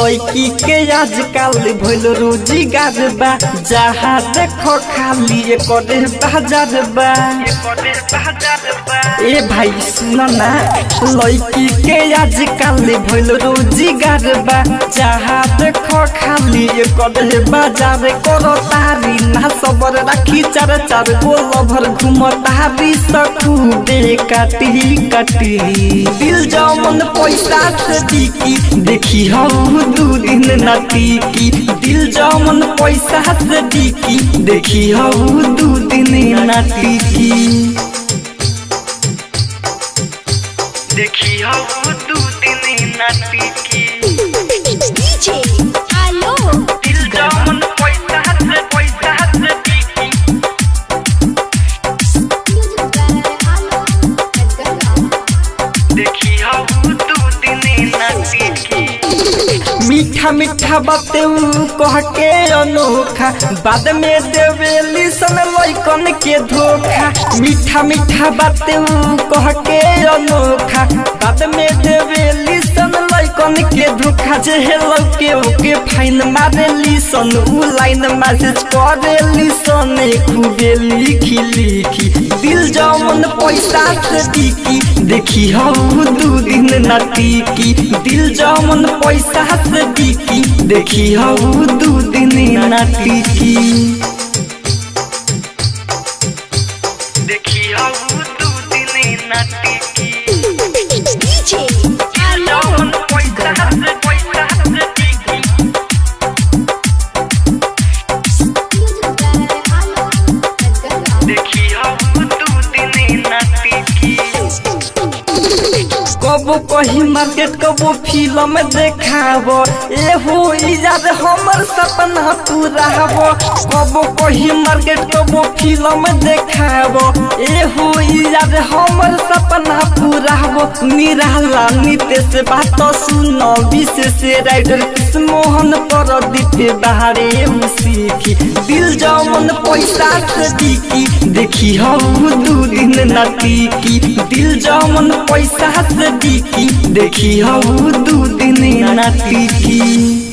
लड़की के आजकल भइल रोजगार बा जहाँ देखो खाली करे बाजार बा। ए भाई सुन ना लड़की के आजकल भइल रोजगार बा जहाँ देखो खाली करे बाजार करो तारी ना सबर राखी चार चार गोल भर घूम तारी सकू दे काटी काटी दिल जमन पैसा से बिकी देखी हम दू दिन नाटी की दिल जमन पैसा से बिकी देखी हम दू दिन नाटी की देखी हम दू दिन नाटी की डीजे हेलो दिल जमन पैसा से बिकी देखी हम दू दिन नाटी की मीठा मीठा बातें कह के अनोखा बाद में देवेली सन लइकन के धोखा। मीठा मीठा बातें कह के अनोखा बाद में देवेली सन लइकन के धोखा। जे हेलो के ओके फाइन मारेली सन उ लाइन मैसेज करेली सन खूबे लिखी लिखी दिल जमन पैसा से बिकी देखी हम दू दिन नाटी की दिल जमन पैसा से बिकी देखी हम दू दिन नाटी की देखी हम दू दिन नाटी की डीजे हेलो पैसा से बिकी देखी हम दू दिन नाटी की कबो कहीं मार्केट कबो फिल्म देखाबो एहो इजाद हमर सपना पूरा हो। कबो कहीं मार्केट कबो फिल्म देखाबो एहो इजाद हमर सपना पूरा हो। निराला नितेश बात सुनो विशेष राइडर कृष्ण मोहन प्रदीप बाहरे सीखी दिल जमन पैसा से बिकी देखी हम दू दिन नाटी की दिल जमन पैसा से बिकी देखी हम दू दिन नाटी की।